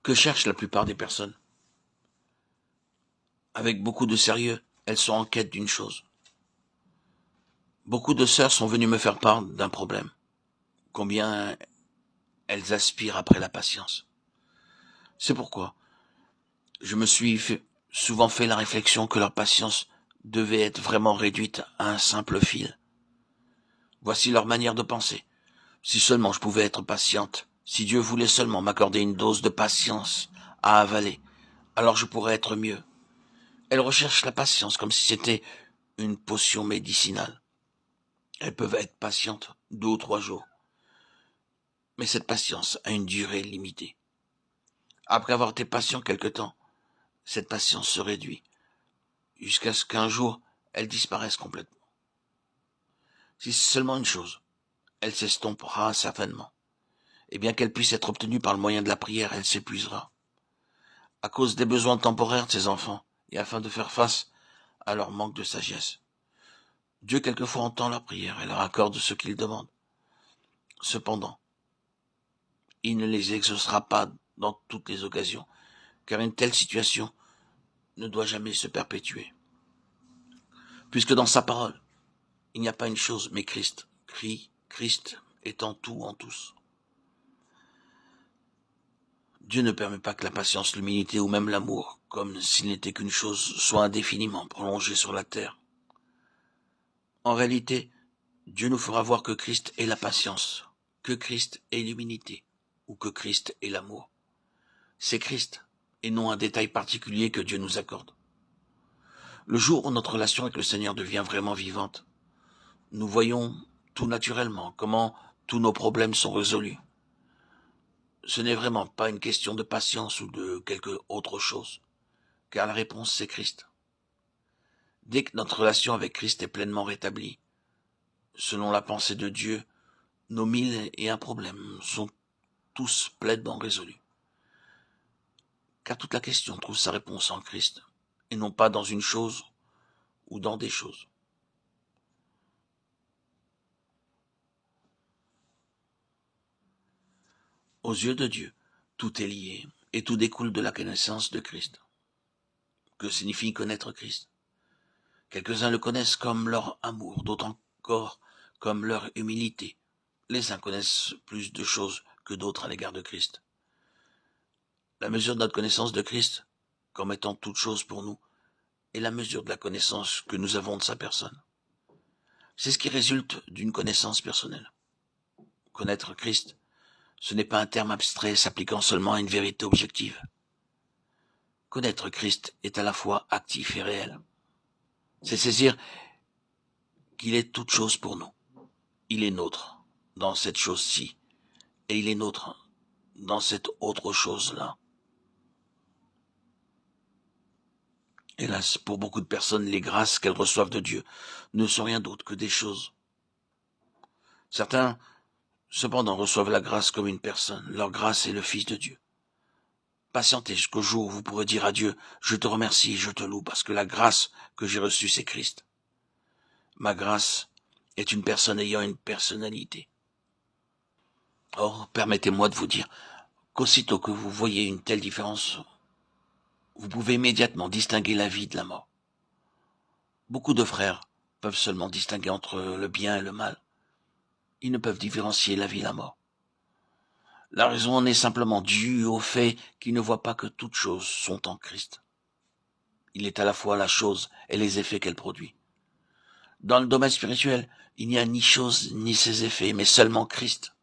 Que cherchent la plupart des personnes? Avec beaucoup de sérieux, elles sont en quête d'une chose. Beaucoup de sœurs sont venues me faire part d'un problème. Combien elles aspirent après la patience. C'est pourquoi je me suis souvent fait la réflexion que leur patience devait être vraiment réduite à un simple fil. Voici leur manière de penser. Si seulement je pouvais être patiente, si Dieu voulait seulement m'accorder une dose de patience à avaler, alors je pourrais être mieux. Elles recherchent la patience comme si c'était une potion médicinale. Elles peuvent être patientes 2 ou 3 jours, mais cette patience a une durée limitée. Après avoir été patient quelque temps, cette patience se réduit, jusqu'à ce qu'un jour, elle disparaisse complètement. Si c'est seulement une chose, elle s'estompera certainement. Et bien qu'elle puisse être obtenue par le moyen de la prière, elle s'épuisera. À cause des besoins temporaires de ses enfants, et afin de faire face à leur manque de sagesse. Dieu quelquefois entend leurs prières et leur accorde ce qu'ils demandent. Cependant, il ne les exaucera pas dans toutes les occasions, car une telle situation ne doit jamais se perpétuer. Puisque dans sa parole, il n'y a pas une chose, mais Christ. Christ étant tout en tous. Dieu ne permet pas que la patience, l'humilité ou même l'amour, comme s'il n'était qu'une chose, soit indéfiniment prolongée sur la terre. En réalité, Dieu nous fera voir que Christ est la patience, que Christ est l'humilité, ou que Christ est l'amour. C'est Christ, et non un détail particulier que Dieu nous accorde. Le jour où notre relation avec le Seigneur devient vraiment vivante, nous voyons tout naturellement comment tous nos problèmes sont résolus. Ce n'est vraiment pas une question de patience ou de quelque autre chose, car la réponse c'est Christ. Dès que notre relation avec Christ est pleinement rétablie, selon la pensée de Dieu, nos 1001 problèmes sont tous pleinement résolus. Car toute la question trouve sa réponse en Christ, et non pas dans une chose ou dans des choses. Aux yeux de Dieu, tout est lié, et tout découle de la connaissance de Christ. Que signifie connaître Christ? Quelques-uns le connaissent comme leur amour, d'autres encore comme leur humilité. Les uns connaissent plus de choses que d'autres à l'égard de Christ. La mesure de notre connaissance de Christ, comme étant toute chose pour nous, est la mesure de la connaissance que nous avons de sa personne. C'est ce qui résulte d'une connaissance personnelle. Connaître Christ, ce n'est pas un terme abstrait s'appliquant seulement à une vérité objective. Connaître Christ est à la fois actif et réel. C'est saisir qu'il est toute chose pour nous. Il est nôtre dans cette chose-ci, et il est nôtre dans cette autre chose-là. Hélas, pour beaucoup de personnes, les grâces qu'elles reçoivent de Dieu ne sont rien d'autre que des choses. Certains, cependant, reçoivent la grâce comme une personne. Leur grâce est le Fils de Dieu. Patientez jusqu'au jour où vous pourrez dire à Dieu, je te remercie, je te loue, parce que la grâce que j'ai reçue, c'est Christ. Ma grâce est une personne ayant une personnalité. Or, permettez-moi de vous dire qu'aussitôt que vous voyez une telle différence, vous pouvez immédiatement distinguer la vie de la mort. Beaucoup de frères peuvent seulement distinguer entre le bien et le mal. Ils ne peuvent différencier la vie et la mort. La raison en est simplement due au fait qu'ils ne voient pas que toutes choses sont en Christ. Il est à la fois la chose et les effets qu'elle produit. Dans le domaine spirituel, il n'y a ni chose ni ses effets, mais seulement Christ.